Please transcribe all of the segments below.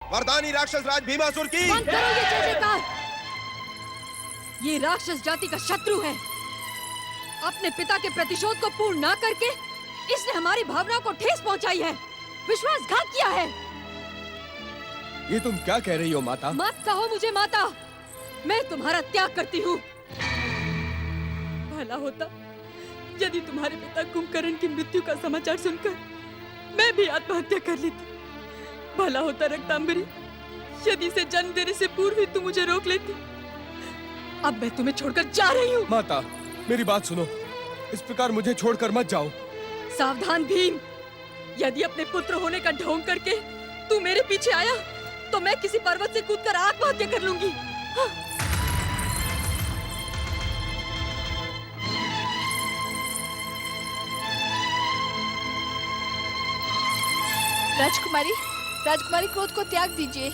वरदानी राक्षस राज भीमासुर की। बंद करो ये जय जयकार। ये राक्षस जाति का शत्रु है। अपने पिता के प्रतिशोध को पूर्ण ना करके इसने हमारी भावनाओं को ठेस पहुंचाई है, विश्वासघात किया है। ये तुम क्या कह रही हो माता? मत कहो मुझे माता, मैं तुम्हारा त्याग करती हूँ। भला होता यदि तुम्हारे पिता कुंभकर्ण की मृत्यु का समाचार सुनकर मैं भी आत्महत्या कर लेती। भला होता रक्तांबरी, यदि इसे जन्म देने से पूर्व ही तुम मुझे रोक लेती। अब मैं तुम्हें छोड़कर जा रही हूँ। माता, मेरी बात सुनो, इस प्रकार मुझे छोड़कर मत जाओ। सावधान भीम, यदि अपने पुत्र होने का ढोंग करके तू मेरे पीछे आया तो मैं किसी पर्वत से कूदकर आत्महत्या कर लूंगी। राजकुमारी, राजकुमारी क्रोध को त्याग दीजिए।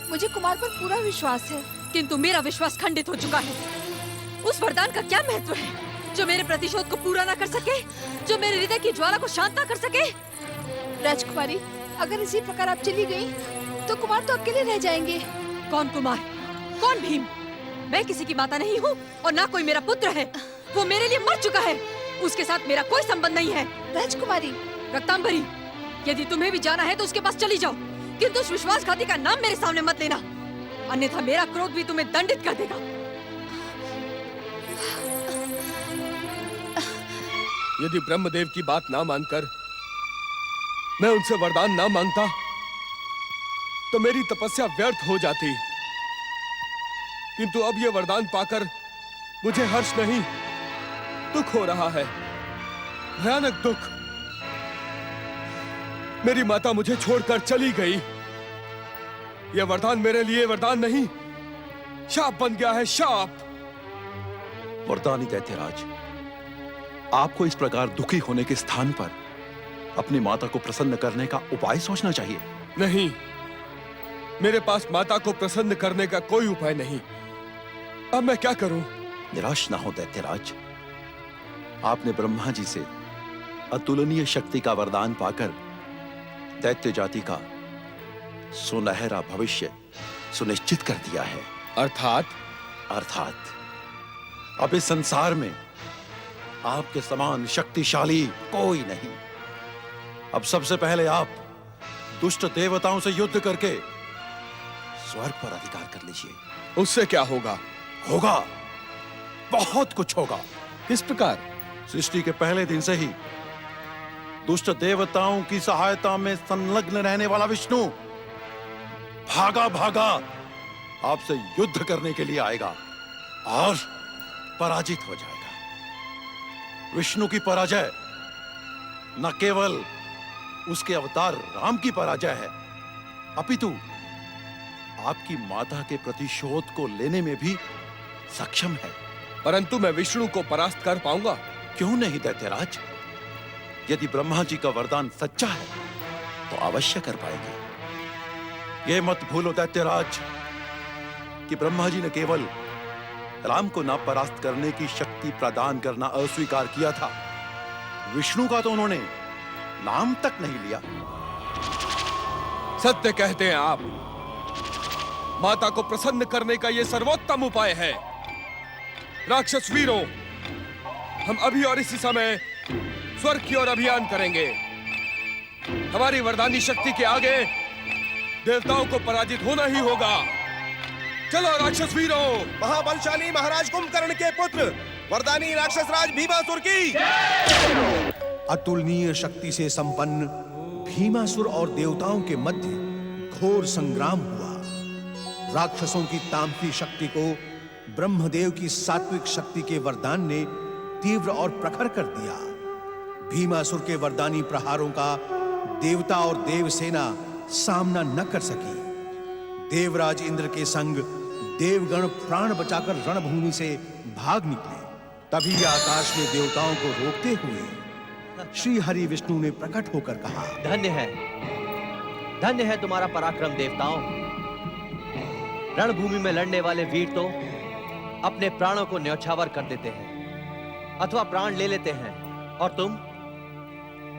मुझे कुमार पर पूरा विश्वास है। किंतु मेरा विश्वास खंडित हो चुका है। उस वरदान का क्या महत्व है जो मेरे प्रतिशोध को पूरा ना कर सके, जो मेरे हृदय की ज्वाला को शांत ना कर सके? राजकुमारी, अगर इसी प्रकार आप चली गई तो कुमार तो अकेले रह जाएंगे। कौन कुमार? कौन भीम? मैं किसी की माता नहीं हूँ और ना कोई मेरा पुत्र है। वो मेरे लिए मर चुका है, उसके साथ मेरा कोई संबंध नहीं है। राजकुमारी, रक्तांबरी, यदि तुम्हें भी जाना है तो उसके पास चली जाओ, किंतु उस विश्वासघाती का नाम मेरे सामने मत लेना, अन्यथा मेरा क्रोध भी तुम्हें दंडित कर देगा। यदि ब्रह्मदेव की बात ना मानकर मैं उनसे वरदान ना मांगता तो मेरी तपस्या व्यर्थ हो जाती। किंतु अब यह वरदान पाकर मुझे हर्ष नहीं, दुख हो रहा है, भयानक दुख। मेरी माता मुझे छोड़कर चली गई। यह वरदान मेरे लिए वरदान नहीं, शाप बन गया है, शाप। वरदानी दैत्यराज, आपको इस प्रकार दुखी होने के स्थान पर अपनी माता को प्रसन्न करने का उपाय सोचना चाहिए। नहीं, मेरे पास माता को प्रसन्न करने का कोई उपाय नहीं। अब मैं क्या करूं? निराश ना हो दैत्यराज, आपने ब्रह्मा जी से अतुलनीय शक्ति का वरदान पाकर दैत्य जाति का सुनहरा भविष्य सुनिश्चित कर दिया है। अर्थात अब इस संसार में आपके समान शक्तिशाली कोई नहीं। अब सबसे पहले आप दुष्ट देवताओं से युद्ध करके स्वर्ग पर अधिकार कर लीजिए। उससे क्या होगा? होगा, बहुत कुछ होगा। किस प्रकार? सृष्टि के पहले दिन से ही दुष्ट देवताओं की सहायता में संलग्न रहने वाला विष्णु भागा भागा आपसे युद्ध करने के लिए आएगा और पराजित हो जाएगा। विष्णु की पराजय न केवल उसके अवतार राम की पराजय है, अपितु आपकी माता के प्रतिशोध को लेने में भी सक्षम है। परंतु मैं विष्णु को परास्त कर पाऊंगा? क्यों नहीं दैत्यराज, यदि ब्रह्मा जी का वरदान सच्चा है तो अवश्य कर पाएंगे। यह मत भूलो दैत्यराज कि ब्रह्मा जी ने केवल राम को न परास्त करने की शक्ति प्रदान करना अस्वीकार किया था, विष्णु का तो उन्होंने नाम तक नहीं लिया। सत्य कहते हैं आप। माता को प्रसन्न करने का यह सर्वोत्तम उपाय है। राक्षस वीरों, हम अभी और इसी समय स्वर्ग की ओर अभियान करेंगे। हमारी वरदानी शक्ति के आगे देवताओं को पराजित होना ही होगा। चलो राक्षस वीरों। महाबलशाली महाराज कुंभकर्ण के पुत्र वरदानी राक्षस राज भीमासुर की। अतुलनीय शक्ति से संपन्न भीमासुर और देवताओं के मध्य घोर संग्राम हुआ। राक्षसों की तामसी शक्ति को ब्रह्मदेव की सात्विक शक्ति के वरदान ने तीव्र और प्रखर कर दिया। भीमासुर के वरदानी प्रहारों का देवता और देवसेना सामना न कर सकी। देवराज इंद्र के संग देवगण प्राण बचाकर रणभूमि से भाग निकले। तभी आकाश में देवताओं को रोकते हुए श्री हरि विष्णु ने प्रकट होकर कहा, धन्य है तुम्हारा पराक्रम देवताओं। रणभूमि में लड़ने वाले वीर तो अपने प्राणों को न्यौछावर कर देते हैं अथवा प्राण ले लेते हैं, और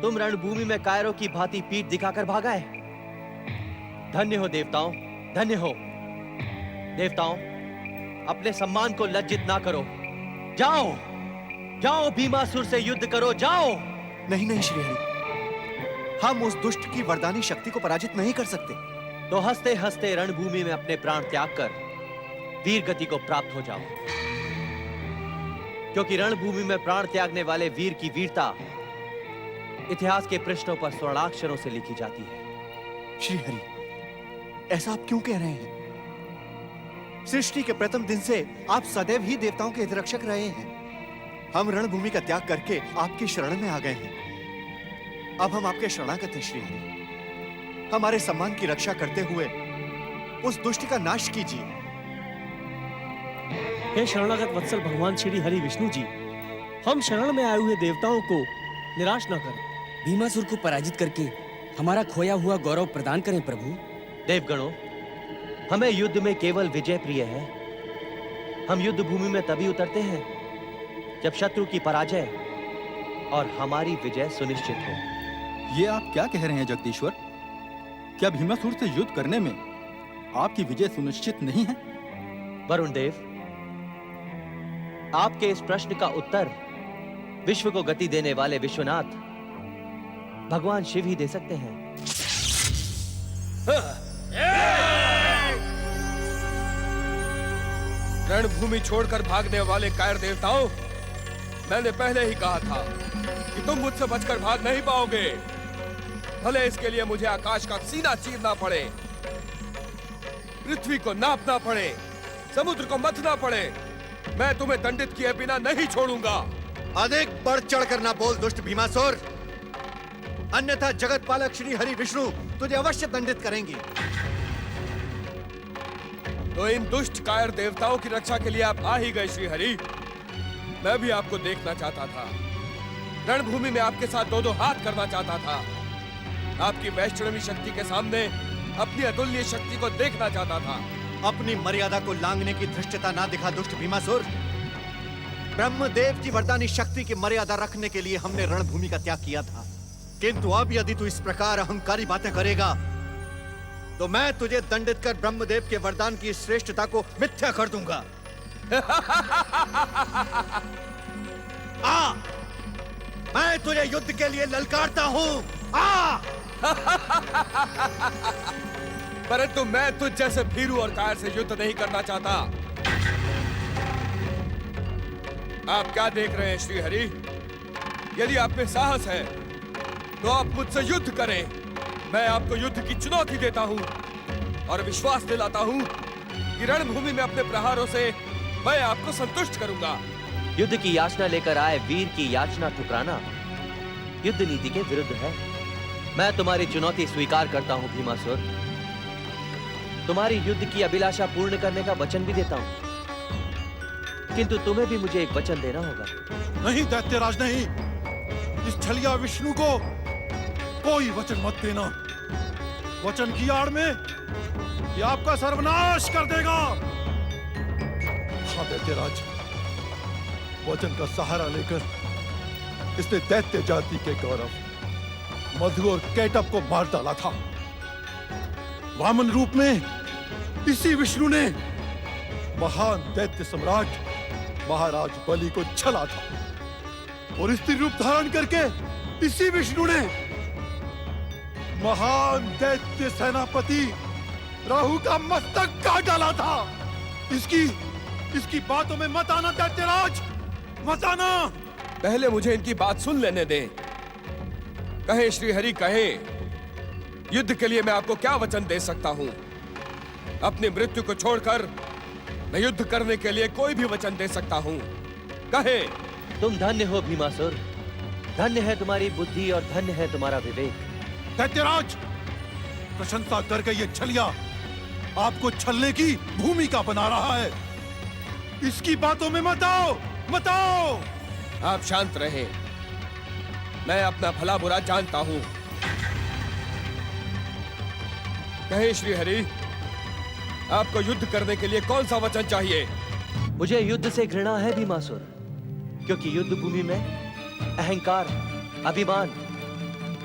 तुम रणभूमि में कायरों की भांति पीठ दिखाकर भागाए। धन्य हो देवताओं, धन्य हो। देवताओं, अपने सम्मान को लज्जित ना करो। जाओ, जाओ भीमासुर से युद्ध करो, जाओ। नहीं नहीं श्रीहरि, हम उस दुष्ट की वरदानी शक्ति को पराजित नहीं कर सकते। तो हंसते हंसते रणभूमि में अपने प्राण त्याग कर वीर गति को प्राप्त हो जाओ, क्योंकि रणभूमि में प्राण त्यागने वाले वीर की वीरता इतिहास के पृष्ठों पर स्वर्णाक्षरों से लिखी जाती है। श्रीहरि, ऐसा आप क्यों कह रहे हैं? सृष्टि के प्रथम दिन से आप सदैव ही देवताओं के हितरक्षक रहे हैं। हम रणभूमि का त्याग करके आपकी शरण में आ गए हैं। अब हम आपके शरणागत हैं श्रीहरि। हमारे सम्मान की रक्षा करते हुए उस दुष्ट का नाश कीजिए। हे शरणागत वत्सल भगवान श्री हरि विष्णु जी, हम शरण में आए हुए देवताओं को निराश न करें। भीमासुर को पराजित करके हमारा खोया हुआ गौरव प्रदान करें प्रभु। देवगणों, हमें युद्ध में केवल विजय प्रिय है। हम युद्ध भूमि में तभी उतरते हैं जब शत्रु की पराजय और हमारी विजय सुनिश्चित हो। ये आप क्या कह रहे हैं जगदीश्वर? क्या भीमासुर से युद्ध करने में आपकी विजय सुनिश्चित नहीं है? वरुण देव, आपके इस प्रश्न का उत्तर विश्व को गति देने वाले विश्वनाथ भगवान शिव ही दे सकते हैं। रणभूमि छोड़कर भागने वाले कायर देवताओं, मैंने पहले ही कहा था कि तुम मुझसे बचकर भाग नहीं पाओगे। भले इसके लिए मुझे आकाश का सीना चीरना पड़े, पृथ्वी को नापना पड़े, समुद्र को मथना पड़े, मैं तुम्हें दंडित किए बिना नहीं छोड़ूंगा। अधिक बढ़ चढ़कर ना बोल दुष्ट भीमासुर, अन्यथा जगत पालक श्री हरि विष्णु तुझे अवश्य दंडित करेंगे। तो इन दुष्ट कायर देवताओं की रक्षा के लिए आप आ ही गए श्री हरि। मैं भी आपको देखना चाहता था, रणभूमि में आपके साथ दो दो हाथ करना चाहता था, आपकी वैष्णवी शक्ति के सामने अपनी अतुल्य शक्ति को देखना चाहता था। अपनी मर्यादा को लांघने की धृष्टता ना दिखा दुष्ट भीमासुर। ब्रह्मदेव की वरदानी शक्ति की मर्यादा रखने के लिए हमने रणभूमि का त्याग किया था, किंतु अब यदि तू इस प्रकार अहंकारी बातें करेगा तो मैं तुझे दंडित कर ब्रह्मदेव के वरदान की श्रेष्ठता को मिथ्या कर दूंगा। आ, मैं तुझे युद्ध के लिए ललकारता हूं। आ! परंतु मैं तुझ जैसे भीरू और कायर से युद्ध नहीं करना चाहता। आप क्या देख रहे हैं श्री हरि? यदि आप में साहस है तो आप मुझसे युद्ध करें। मैं आपको युद्ध की चुनौती देता हूं और विश्वास दिलाता हूं कि रणभूमि में अपने प्रहारों से मैं आपको संतुष्ट करूंगा। युद्ध की याचना लेकर आए वीर की याचना ठुकराना युद्ध नीति के विरुद्ध है। मैं तुम्हारी चुनौती स्वीकार करता हूं भीमासुर। तुम्हारी युद्ध की अभिलाषा पूर्ण करने का वचन भी देता हूं, किंतु तुम्हें भी मुझे एक वचन देना होगा। नहीं दैत्यराज नहीं, इस छलिया विष्णु को कोई वचन मत देना। वचन की आड़ में ये आपका सर्वनाश कर देगा। हाँ दैत्यराज, वचन का सहारा लेकर इसने दैत्य जाति के गौरव मधु और कैटअप को मार डाला था। वामन रूप में इसी विष्णु ने महान दैत्य सम्राट महाराज बलि को छला था और स्त्री रूप धारण करके इसी विष्णु ने महान दैत्य सेनापति राहु का मस्तक काट डाला था। इसकी बातों में मत आना दैत्यराज, मत आना। पहले मुझे इनकी बात सुन लेने दें। कहे श्री हरि कहे, युद्ध के लिए मैं आपको क्या वचन दे सकता हूं? अपनी मृत्यु को छोड़कर मैं युद्ध करने के लिए कोई भी वचन दे सकता हूं। कहे। तुम धन्य हो भीमासुर, धन्य है तुम्हारी बुद्धि और धन्य है तुम्हारा विवेक। दैत्यराज, प्रशंसा करके ये छलिया आपको छलने की भूमिका बना रहा है। इसकी बातों में मत आओ, मत आओ। आप शांत रहे, मैं अपना भला बुरा जानता हूं। कहे श्री हरि, आपको युद्ध करने के लिए कौन सा वचन चाहिए? मुझे युद्ध से घृणा है भीमासुर, क्योंकि युद्ध भूमि में अहंकार, अभिमान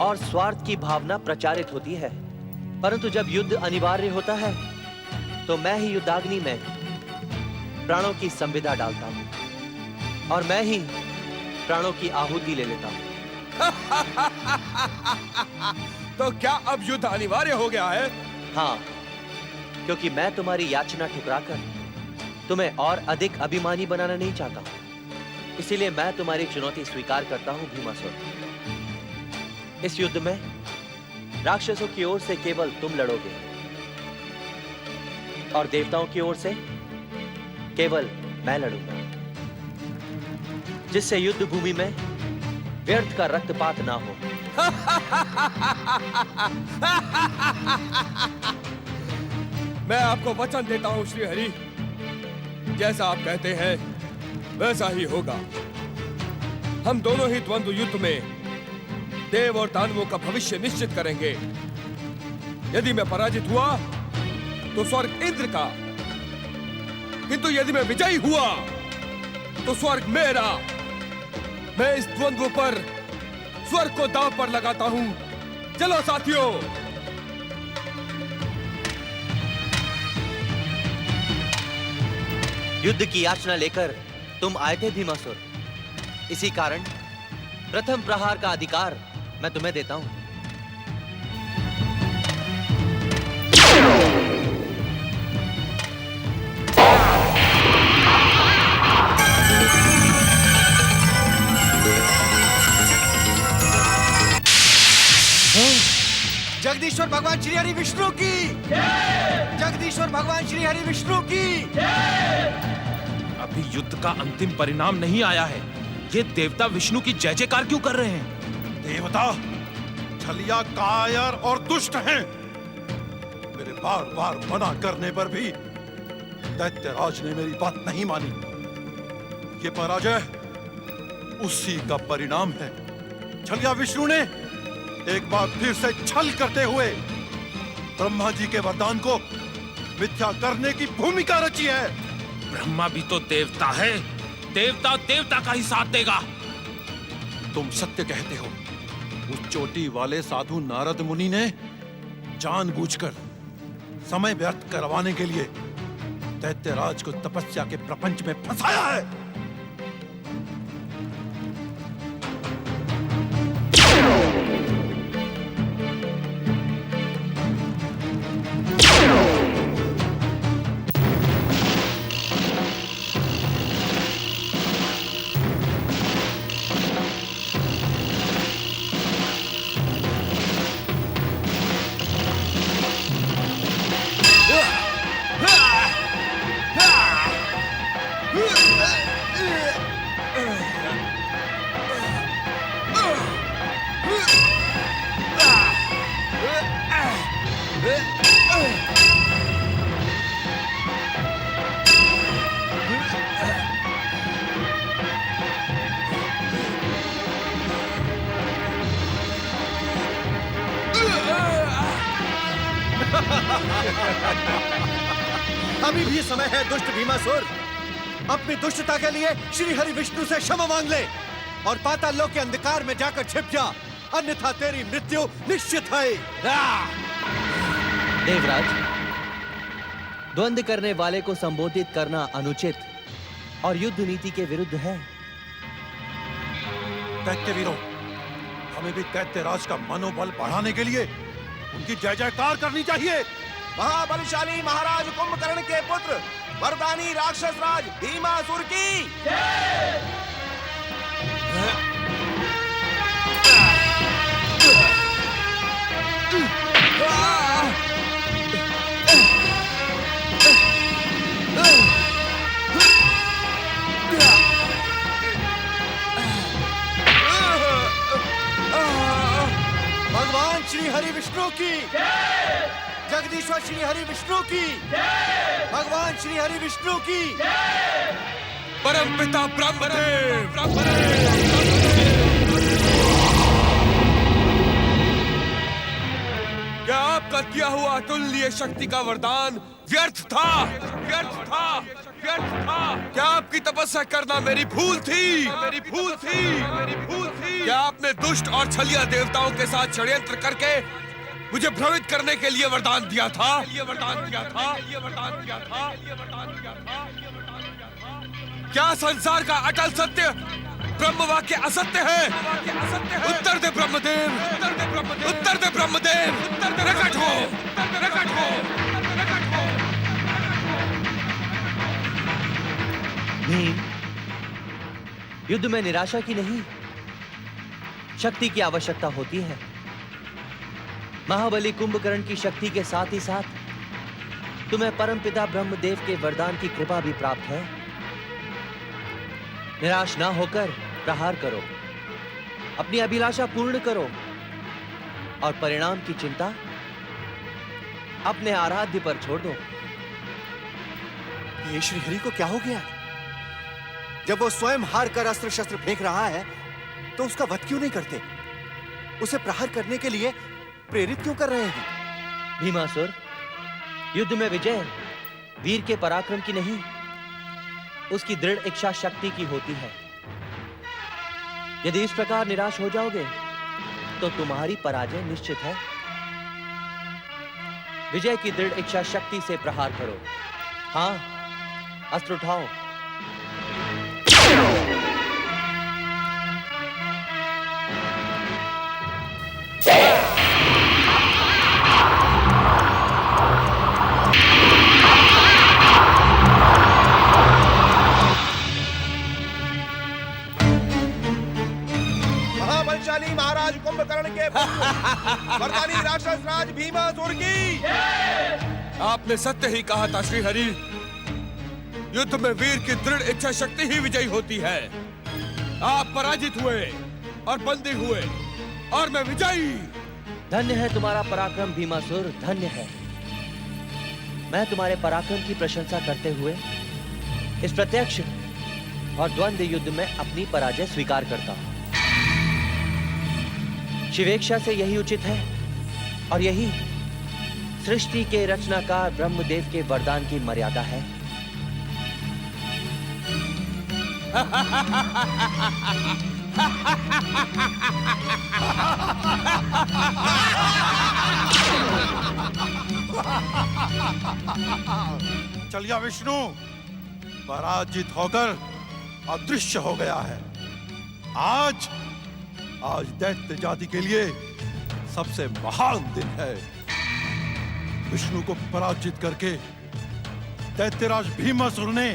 और स्वार्थ की भावना प्रचारित होती है। परंतु जब युद्ध अनिवार्य होता है तो मैं ही युद्धाग्नि में प्राणों की संविदा डालता हूं और मैं ही प्राणों की आहुति ले लेता हूं। तो क्या अब युद्ध अनिवार्य हो गया है? हाँ, क्योंकि मैं तुम्हारी याचना ठुकराकर तुम्हें और अधिक अभिमानी बनाना नहीं चाहता हूं। इसीलिए मैं तुम्हारी चुनौती स्वीकार करता हूं भीमासुर। इस युद्ध में राक्षसों की ओर से केवल तुम लड़ोगे और देवताओं की ओर से केवल मैं लड़ूंगा, जिससे युद्ध भूमि में व्यर्थ का रक्तपात ना हो। मैं आपको वचन देता हूं श्री हरि, जैसा आप कहते हैं वैसा ही होगा। हम दोनों ही द्वंद्व युद्ध में देव और दानवों का भविष्य निश्चित करेंगे। यदि मैं पराजित हुआ तो स्वर्ग इंद्र का, किंतु यदि मैं विजयी हुआ तो स्वर्ग मेरा। मैं इस द्वंद्व पर स्वर्ग को दांव पर लगाता हूं। चलो साथियों। युद्ध की याचना लेकर तुम आए थे भीमासुर, इसी कारण प्रथम प्रहार का अधिकार मैं तुम्हें देता हूं। जगदीश्वर भगवान श्री हरि विष्णु की, जगदीश्वर भगवान श्री हरि विष्णु की। अभी युद्ध का अंतिम परिणाम नहीं आया है, ये देवता विष्णु की जय जयकार क्यों कर रहे हैं? देवता छलिया, कायर और दुष्ट हैं। मेरे बार बार मना करने पर भी दैत्यराज ने मेरी बात नहीं मानी। ये पराजय उसी का परिणाम है। छलिया विष्णु ने एक बार फिर से छल करते हुए ब्रह्मा जी के वरदान को मिथ्या करने की भूमिका रची है। ब्रह्मा भी तो देवता है, देवता देवता का ही साथ देगा। तुम सत्य कहते हो। उस चोटी वाले साधु नारद मुनि ने जानबूझकर समय व्यर्थ करवाने के लिए दैत्यराज को तपस्या के प्रपंच में फंसाया है। अभी भी समय है दुष्ट भीमासुर, अपनी दुष्टता के लिए श्री हरि विष्णु से क्षमा मांग ले और पाताल लोक के अंधकार में जाकर छिप जा, अन्यथा तेरी मृत्यु निश्चित है। देवराज, द्वंद्व करने वाले को संबोधित करना अनुचित और युद्ध नीति के विरुद्ध है। दैत्यवीरों, हमें भी दैत्यराज का मनोबल बढ़ाने के लिए उनकी जय जयकार करनी चाहिए। महाबलशाली महाराज कुंभकर्ण के पुत्र वरदानी राक्षस राज भीमासुर की भगवान श्री हरि विष्णु की, जगदीश्वर श्री हरि विष्णु की, भगवान श्री हरि विष्णु की। परम पिता ब्रह्मदेव। क्या आपका दिया हुआ अतुल्य शक्ति का वरदान व्यर्थ था? व्यर्थ था, व्यर्थ था। क्या आपकी तपस्या करना मेरी भूल थी? मेरी भूल थी, मेरी भूल थी। क्या आपने दुष्ट और छलिया देवताओं के साथ षड्यंत्र करके मुझे भ्रमित करने के लिए वरदान दिया था। क्या संसार का अटल सत्य ब्रह्म वाक्य असत्य है? उत्तर दे ब्रह्मदेव, उत्तर दे ब्रह्मदेव, प्रकट हो, प्रकट हो। भीम, युद्ध में निराशा की नहीं, शक्ति की आवश्यकता होती है। महाबली कुंभकर्ण की शक्ति के साथ ही साथ तुम्हें परमपिता ब्रह्मदेव के वरदान की कृपा भी प्राप्त है। निराश ना होकर प्रहार करो, अपनी अभिलाषा पूर्ण करो और परिणाम की चिंता अपने आराध्य पर छोड़ दो। ये श्रीहरि को क्या हो गया? जब वो स्वयं हार कर अस्त्र शस्त्र फेंक रहा है तो उसका वध क्यों नहीं करते? उसे प्रहार करने के लिए प्रेरित क्यों कर रहे हैं? भीमासुर, युद्ध में विजय वीर के पराक्रम की नहीं, उसकी दृढ़ इच्छा शक्ति की होती है। यदि इस प्रकार निराश हो जाओगे तो तुम्हारी पराजय निश्चित है। विजय की दृढ़ इच्छा शक्ति से प्रहार करो। हाँ, अस्त्र उठाओ। महाबलशाली महाराज कुंभकर्ण के पुत्र वरदानी राक्षस राज भीमासुर की। आपने सत्य ही कहा था श्रीहरि, युद्ध में वीर की दृढ़ इच्छा शक्ति ही विजयी होती है। आप पराजित हुए और बंदी हुए और मैं विजयी। धन्य है तुम्हारा पराक्रम भीमासुर, धन्य है। मैं तुम्हारे पराक्रम की प्रशंसा करते हुए इस प्रत्यक्ष और द्वंद्व युद्ध में अपनी पराजय स्वीकार करता हूं। शिवेक्षा से यही उचित है और यही सृष्टि के रचनाकार ब्रह्मदेव के वरदान की मर्यादा है। चलिया विष्णु पराजित होकर अदृश्य हो गया है। आज दैत्य जाति के लिए सबसे महान दिन है। विष्णु को पराजित करके दैत्यराज भीमासुर ने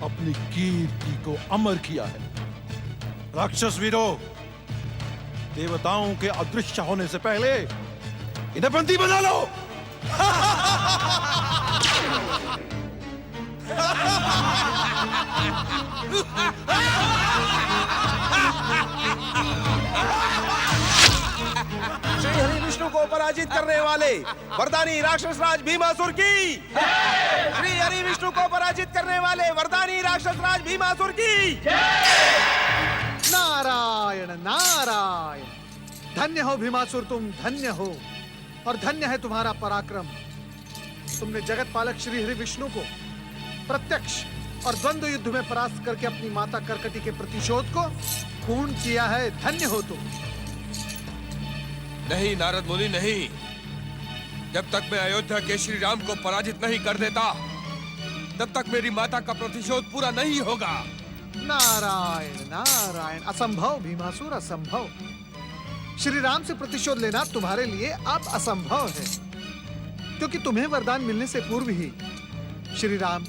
अपनी कीर्ति को अमर किया है। राक्षस वीरों, देवताओं के अदृश्य होने से पहले इन्हें बंदी बना लो। श्री हरि विष्णु को पराजित करने वाले वरदानी राक्षस राज भीमासुर की। श्री हरि विष्णु को पराजित करने वाले वरदानी राक्षस राज भीमासुर की। नारायण नारायण। धन्य हो भीमासुर, तुम धन्य हो और धन्य है तुम्हारा पराक्रम। तुमने जगत पालक श्री हरि विष्णु को प्रत्यक्ष और द्वंद्व युद्ध में परास्त करके अपनी माता कर्कटी के प्रतिशोध को पूर्ण किया है। धन्य हो तुम। नहीं नारद मुनि, नहीं। जब तक मैं अयोध्या के श्री राम को पराजित नहीं कर देता तब तक मेरी माता का प्रतिशोध पूरा नहीं होगा। नारायण नारायण। असंभव भीमासुर, असंभव। श्री राम से प्रतिशोध लेना तुम्हारे लिए अब असंभव है, क्योंकि तुम्हें वरदान मिलने से पूर्व ही श्री राम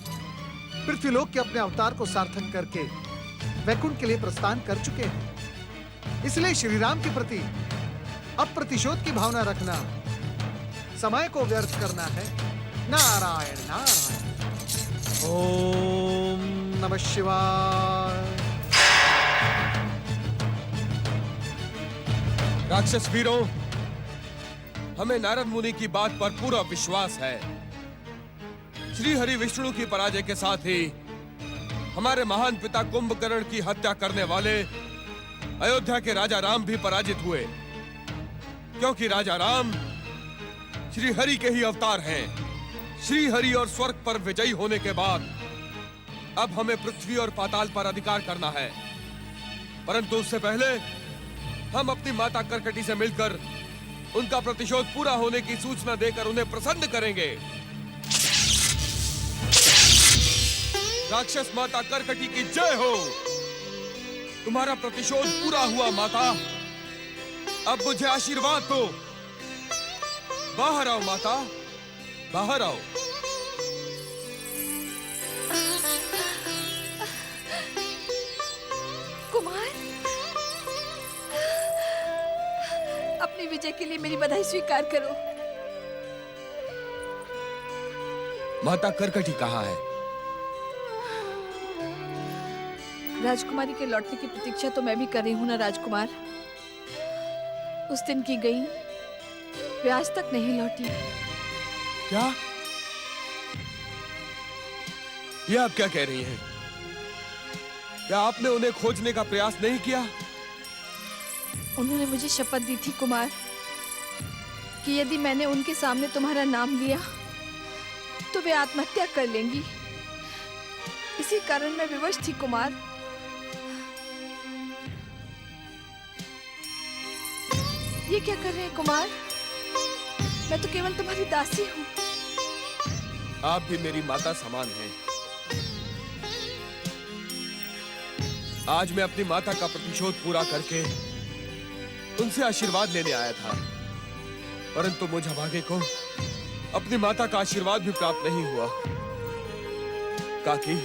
पृथ्वीलोक के अपने अवतार को सार्थक करके वैकुंठ के लिए प्रस्थान कर चुके हैं। इसलिए श्री राम के प्रति अब प्रतिशोध की भावना रखना समय को व्यर्थ करना है। नारायण नारायण। ओम नमः शिवाय। राक्षस वीरों, हमें नारद मुनि की बात पर पूरा विश्वास है। श्री हरि विष्णु की पराजय के साथ ही हमारे महान पिता कुंभकर्ण की हत्या करने वाले अयोध्या के राजा राम भी पराजित हुए, क्योंकि राजा राम श्री हरि के ही अवतार हैं। श्री हरि और स्वर्ग पर विजयी होने के बाद अब हमें पृथ्वी और पाताल पर अधिकार करना है, परंतु उससे पहले हम अपनी माता कर्कटी से मिलकर उनका प्रतिशोध पूरा होने की सूचना देकर उन्हें प्रसन्न करेंगे। राक्षस माता करकटी की जय हो। तुम्हारा प्रतिशोध पूरा हुआ माता। अब मुझे आशीर्वाद दो। बाहर आओ माता, बाहर आओ। कुमार, अपनी विजय के लिए मेरी बधाई स्वीकार करो। माता करकटी कहाँ है? राजकुमारी के लौटने की प्रतीक्षा तो मैं भी कर रही हूँ ना राजकुमार। उस दिन की गई, वे आज तक नहीं लौटी। क्या? ये आप क्या कह रही हैं? क्या आपने उन्हें खोजने का प्रयास नहीं किया? उन्होंने मुझे शपथ दी थी कुमार कि यदि मैंने उनके सामने तुम्हारा नाम लिया तो वे आत्महत्या कर लेंगी। इसी कारण मैं विवश थी कुमार। ये क्या कर रहे हैं कुमार? मैं तो केवल तुम्हारी दासी हूँ। आप भी मेरी माता समान हैं। आज मैं अपनी माता का प्रतिशोध पूरा करके उनसे आशीर्वाद लेने आया था, परंतु मुझे भाग्य को अपनी माता का आशीर्वाद भी प्राप्त नहीं हुआ। काकी,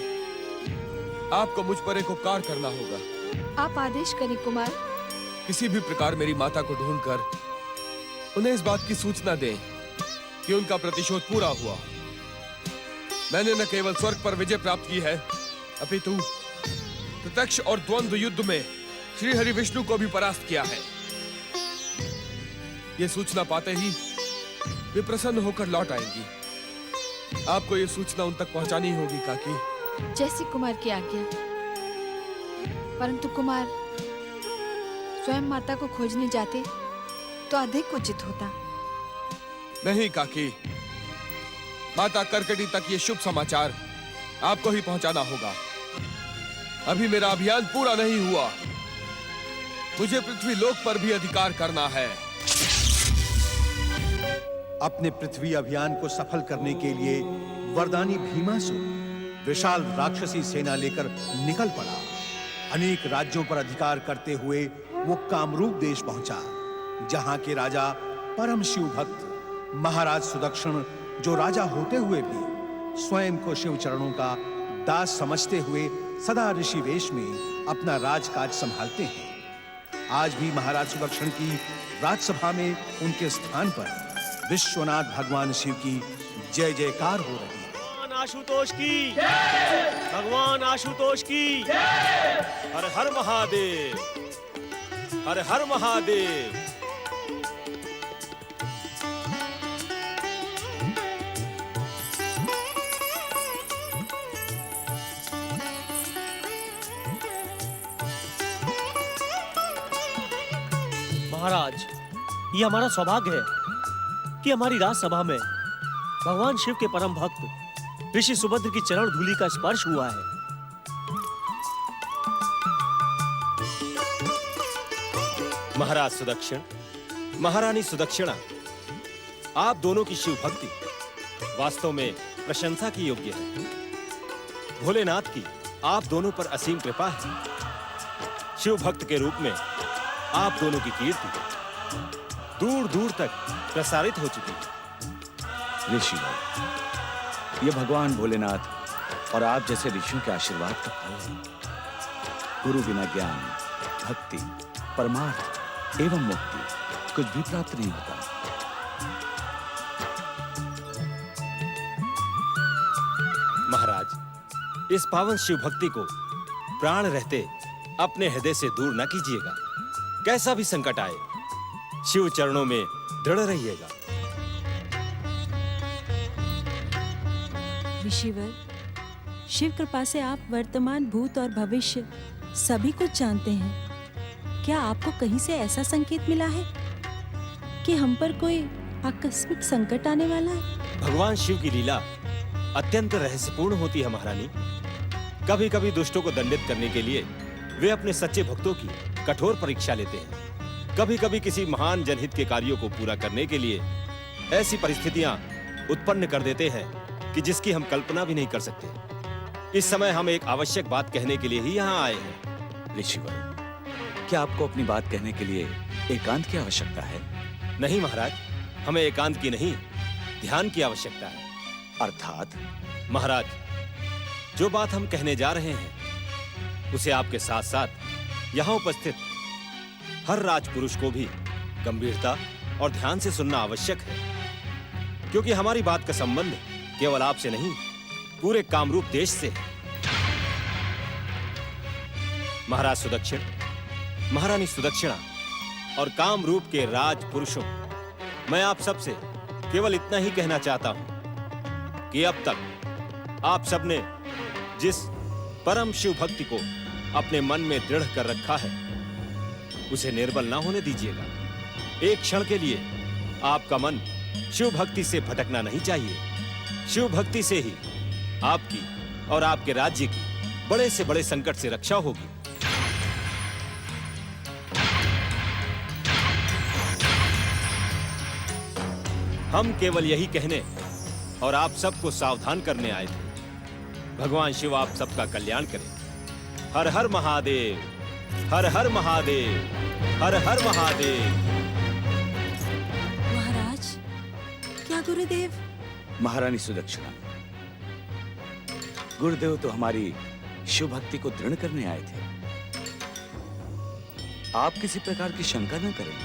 आपको मुझ पर एक उपकार करना होगा। आप आदेश करें कुमार। किसी भी प्रकार मेरी माता को ढूंढकर उन्हें इस बात की सूचना दें कि उनका प्रतिशोध पूरा हुआ। मैंने न केवल स्वर्ग पर विजय प्राप्त की है, अपितु प्रत्यक्ष और द्वंद्व युद्ध में श्री हरि विष्णु को भी परास्त किया है। ये सूचना पाते ही वे प्रसन्न होकर लौट आएंगी। आपको ये सूचना उन तक पहुंचानी होगी काकी। जैसी कुमार की आज्ञा। परंतु कुमार, स्वयं माता को खोजने जाते तो अधिक उचित होता। नहीं काकी, माता करकटी तक ये शुभ समाचार आपको ही पहुंचाना होगा। अभी मेरा अभियान पूरा नहीं हुआ। मुझे पृथ्वी लोक पर भी अधिकार करना है। अपने पृथ्वी अभियान को सफल करने के लिए वरदानी भीमासुर विशाल राक्षसी सेना लेकर निकल पड़ा। अनेक राज्यों पर अधिकार करते हुए वो कामरूप देश पहुंचा, जहां के राजा परम शिव भक्त महाराज सुदक्षिण, जो राजा होते हुए भी स्वयं को शिव चरणों का दास समझते हुए सदा ऋषि वेश में अपना राजकाज संभालते हैं। आज भी महाराज सुदक्षिण की राजसभा में उनके स्थान पर विश्वनाथ भगवान शिव की जय जयकार हो रही है। भगवान आशुतोष की, भगवान आशुतोष की, हर हर महादेव, हर हर महादेव। महाराज, ये हमारा सौभाग्य है कि हमारी राजसभा में भगवान शिव के परम भक्त ऋषि सुभद्र की चरण धूलि का स्पर्श हुआ है। महाराज सुदक्षिण, महारानी सुदक्षिणा, आप दोनों की शिव भक्ति वास्तव में प्रशंसा की योग्य है। भोलेनाथ की आप दोनों पर असीम कृपा है। शिव भक्त के रूप में आप दोनों की कीर्ति दूर दूर तक प्रसारित हो चुकी है। ऋषि, ये भगवान भोलेनाथ और आप जैसे ऋषियों के आशीर्वाद का फल है। गुरु बिना ज्ञान, भक्ति, परमार्थ एवं मुक्ति कुछ भी प्राप्त नहीं होता। महाराज, इस पावन शिव भक्ति को प्राण रहते अपने हृदय से दूर न कीजिएगा। कैसा भी संकट आए, शिव चरणों में दृढ़ रहिएगा। ऋषिवर, शिव कृपा से आप वर्तमान, भूत और भविष्य सभी कुछ जानते हैं। क्या आपको कहीं से ऐसा संकेत मिला है कि हम पर कोई आकस्मिक संकट आने वाला है? भगवान शिव की लीला अत्यंत रहस्यपूर्ण होती है महारानी। कभी कभी दुष्टों को दंडित करने के लिए वे अपने सच्चे भक्तों की कठोर परीक्षा लेते हैं। कभी कभी किसी महान जनहित के कार्यों को पूरा करने के लिए ऐसी परिस्थितियां उत्पन्न कर देते हैं कि जिसकी हम कल्पना भी नहीं कर सकते। इस समय हम एक आवश्यक बात कहने के लिए ही यहाँ आए हैं। ऋषिवर, क्या आपको अपनी बात कहने के लिए एकांत की आवश्यकता है? नहीं महाराज, हमें एकांत की नहीं, ध्यान की आवश्यकता है। अर्थात? महाराज, जो बात हम कहने जा रहे हैं उसे आपके साथ साथ यहाँ उपस्थित हर राजपुरुष को भी गंभीरता और ध्यान से सुनना आवश्यक है, क्योंकि हमारी बात का संबंध केवल आपसे नहीं, पूरे कामरूप देश से है। महाराज सुदक्षिण, महारानी सुदक्षिणा और कामरूप के राजपुरुषों, मैं आप सबसे केवल इतना ही कहना चाहता हूं कि अब तक आप सबने जिस परम शिव भक्ति को अपने मन में दृढ़ कर रखा है उसे निर्बल ना होने दीजिएगा। एक क्षण के लिए आपका मन शिव भक्ति से भटकना नहीं चाहिए। शिव भक्ति से ही आपकी और आपके राज्य की बड़े से बड़े संकट से रक्षा होगी। हम केवल यही कहने और आप सबको सावधान करने आए थे। भगवान शिव आप सबका कल्याण करें। हर हर महादेव, हर हर महादेव, हर हर महादेव। महाराज, क्या गुरुदेव? महारानी सुदक्षिणा, गुरुदेव तो हमारी शिव भक्ति को दृढ़ करने आए थे। आप किसी प्रकार की शंका न करें।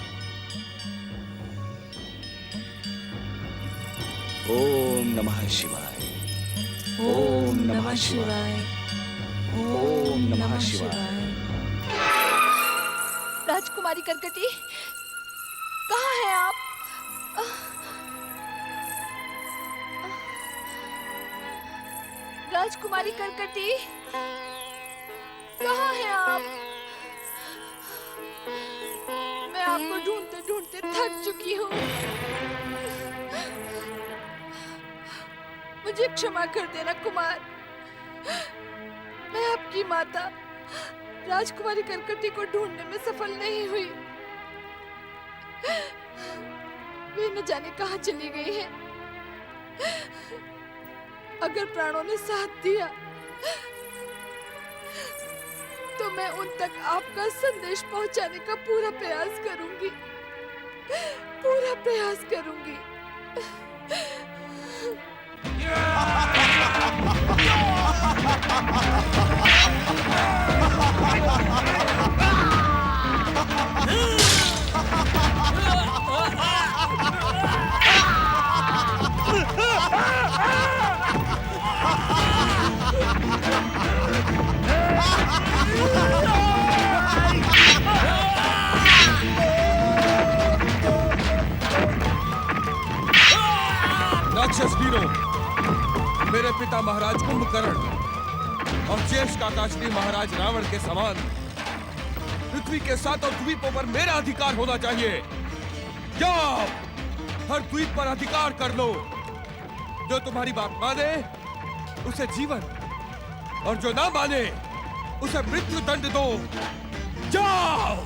ओम नमः शिवाय, ओम नमः शिवाय, ओम नमः शिवाय। राजकुमारी करकटी, कहाँ हैं आप? राजकुमारी करकटी, कहाँ हैं आप? मैं आपको ढूंढते ढूंढते थक चुकी हूँ। मुझे क्षमा कर देना कुमार। मैं आपकी माता राजकुमारी करकटी को ढूंढने में सफल नहीं हुई। वे न जाने कहाँ चली गई है। अगर प्राणों ने साथ दिया तो मैं उन तक आपका संदेश पहुंचाने का पूरा प्रयास करूंगी, पूरा प्रयास करूंगी। राक्षस वीरों, मेरे पिता महाराज कुंभकर्ण और ज्येष्ठ काकाश्री महाराज रावण के समान पृथ्वी के सातों द्वीपों पर मेरा अधिकार होना चाहिए। जाओ, हर द्वीप पर अधिकार कर लो। जो तुम्हारी बात माने उसे जीवन, और जो ना माने उसे मृत्यु दंड दो। जाओ।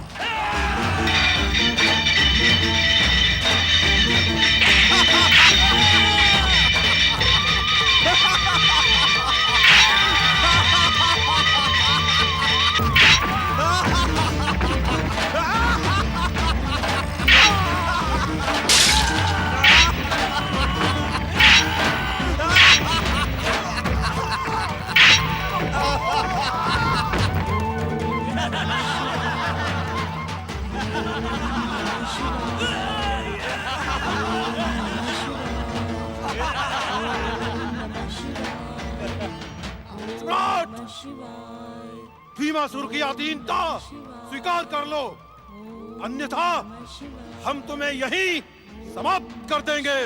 भीमासुर की अधीनता स्वीकार कर लो, अन्यथा हम तुम्हें यहीं समाप्त कर देंगे।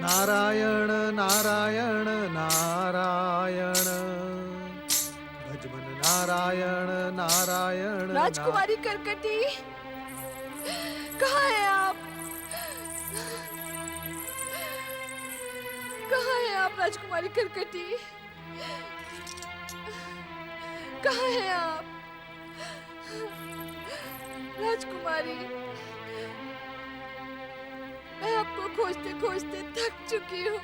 नारायण नारायण नारायण, भजमन नारायण नारायण। राजकुमारी करकटी, कहाँ हैं आप? कहाँ हैं आप राजकुमारी करकटी? कहाँ हैं आप राजकुमारी? मैं आपको खोजते खोजते थक चुकी हूँ।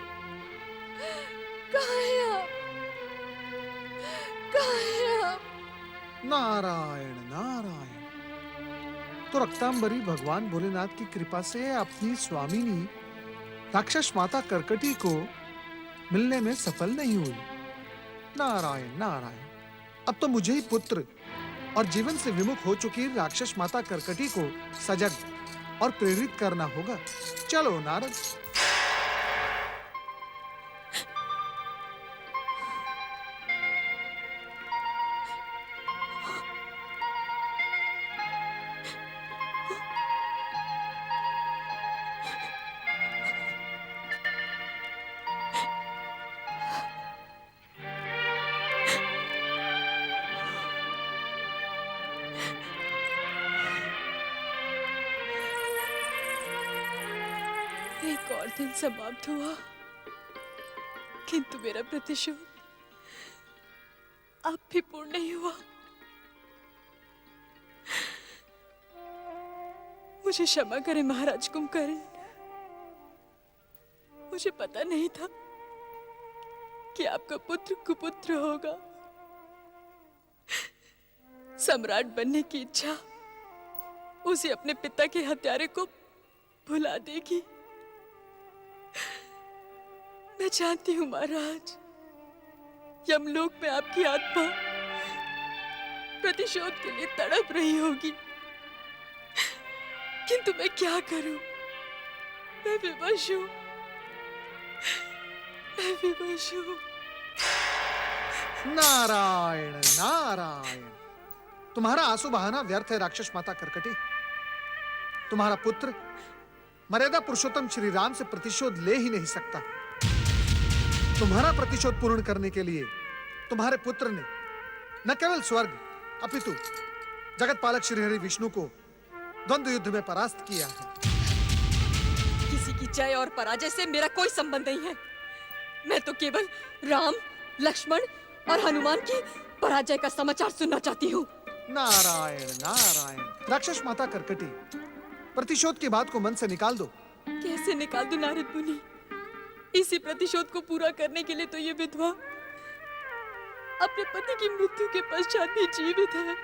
कहाँ हैं आप? कहाँ हैं आप? नारायण नारायण। तो रक्तांबरी भगवान भोलेनाथ की कृपा से अपनी स्वामिनी राक्षस माता करकटी को मिलने में सफल नहीं हुई। नारायण नारायण। अब तो मुझे ही पुत्र और जीवन से विमुख हो चुकी राक्षस माता करकटी को सजग और प्रेरित करना होगा। चलो नारद। एक और दिन समाप्त हुआ, किंतु मेरा प्रतिशोध अब भी पूर्ण नहीं हुआ। मुझे क्षमा करें महाराज कुंभकर्ण। मुझे पता नहीं था कि आपका पुत्र कुपुत्र होगा। सम्राट बनने की इच्छा उसे अपने पिता के हत्यारे को भुला देगी। मैं जानती हूँ महाराज, यमलोक में आपकी आत्मा प्रतिशोध के लिए तड़प रही होगी, किंतु मैं क्या करूं? मैं विवश हूं। मैं विवश हूं। नारायण नारायण। तुम्हारा आंसू बहाना व्यर्थ है राक्षस माता करकटी। तुम्हारा पुत्र मर्यादा पुरुषोत्तम श्री राम से प्रतिशोध ले ही नहीं सकता। तुम्हारा प्रतिशोध पूर्ण करने के लिए तुम्हारे पुत्र ने न केवल स्वर्ग अपितु जगत पालक श्री हरि विष्णु को द्वंद्व युद्ध में परास्त किया है। किसी की जय और पराजय से मेरा कोई संबंध नहीं है। मैं तो केवल राम, लक्ष्मण और हनुमान की पराजय का समाचार सुनना चाहती हूँ। नारायण नारायण। राक्षस माता करकटी, प्रतिशोध की बात को मन से निकाल दो। कैसे निकाल दूं नारद मुनि? इसी प्रतिशोध को पूरा करने के लिए तो ये विधवा अपने पति की मृत्यु के पश्चात भी जीवित है।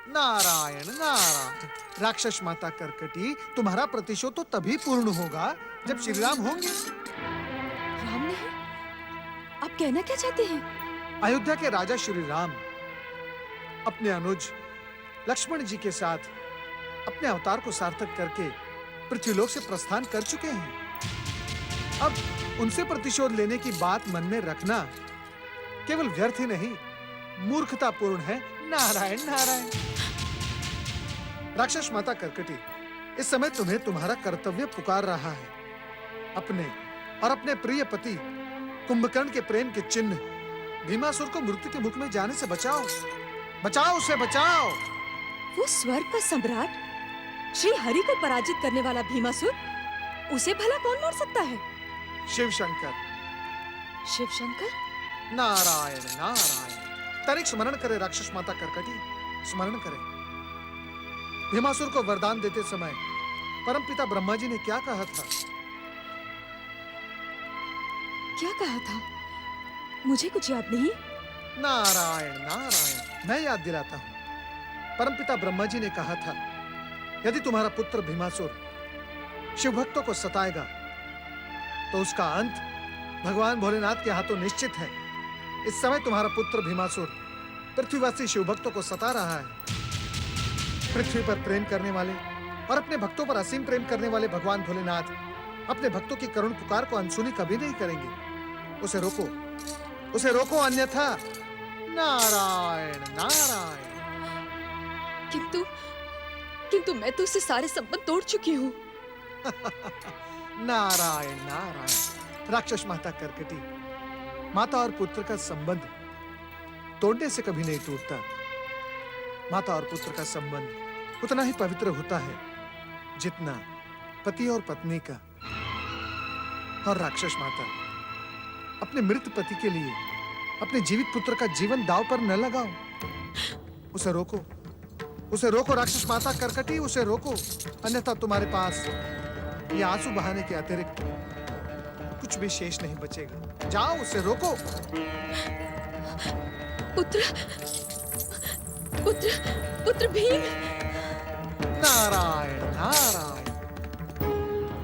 नारायण नारायण। राक्षस माता करकटी, तुम्हारा प्रतिशोध तो तभी पूर्ण होगा जब श्री राम होंगे। राम नहीं? आप कहना क्या चाहते हैं? अयोध्या के राजा श्री राम अपने अनुज लक्ष्मण जी के साथ अपने अवतार को सार्थक करके पृथ्वीलोक से प्रस्थान कर चुके हैं। अब उनसे प्रतिशोध लेने की बात मन में रखना केवल व्यर्थ ही नहीं, मूर्खतापूर्ण है। नारायण नारायण। राक्षस माता करकटी, इस समय तुम्हें तुम्हारा कर्तव्य पुकार रहा है। अपने और अपने प्रिय पति कुंभकर्ण के प्रेम के चिन्ह भीमासुर को मृत्यु के मुख में जाने से बचाओ। बचाओ उसे, बचाओ। वो स्वर्ग का सम्राट श्री हरि को पराजित करने वाला भीमासुर, उसे भला कौन मार सकता है? शिव शंकर। शिव शंकर? नारायण नारायण। तनिक स्मरण करे राक्षस माता करकटी, स्मरण करे। भीमासुर को वरदान देते समय परमपिता ब्रह्मा जी ने क्या कहा था? क्या कहा था? मुझे कुछ याद नहीं। नारायण नारायण। मैं याद दिलाता हूं। परमपिता ब्रह्मा जी ने कहा था, यदि तुम्हारा पुत्र भीमासुर शिव भक्तों को सताएगा तो उसका अंत भगवान भोलेनाथ के हाथों निश्चित है। इस समय तुम्हारा पुत्र भीमासुर पृथ्वीवासी शिव भक्तों को सता रहा है। पृथ्वी पर प्रेम करने वाले और अपने भक्तों पर असीम प्रेम करने वाले भगवान भोलेनाथ अपने भक्तों की करुण पुकार को अनसुनी कभी नहीं करेंगे। उसे रोको, उसे रोको, अन्यथा। नारायण नारायण। किंतु मैं तो उससे सारे संबंध तोड़ चुकी हूँ। नारायण नारायण। राक्षस माता करकटी, माता और पुत्र का संबंध तोड़ने से कभी नहीं टूटता। माता और पुत्र का संबंध उतना ही पवित्र होता है जितना पति और पत्नी का और राक्षस माता अपने मृत पति के लिए अपने जीवित पुत्र का जीवन दांव पर न लगाओ। उसे रोको, उसे रोको राक्षस माता कर्कटी, उसे रोको, अन्यथा तुम्हारे पास ये आंसू बहाने के अतिरिक्त कुछ भी शेष नहीं बचेगा। जाओ, उसे रोको। पुत्र पुत्र पुत्र भीम। नारायण नारायण,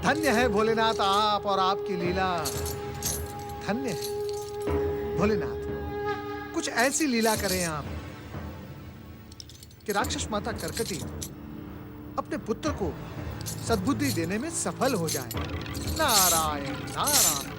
धन्य है भोलेनाथ आप और आपकी लीला, धन्य है भोलेनाथ। कुछ ऐसी लीला करें आप कि राक्षस माता कर्कटी अपने पुत्र को सद्बुद्धि देने में सफल हो जाए। नारायण नारायण।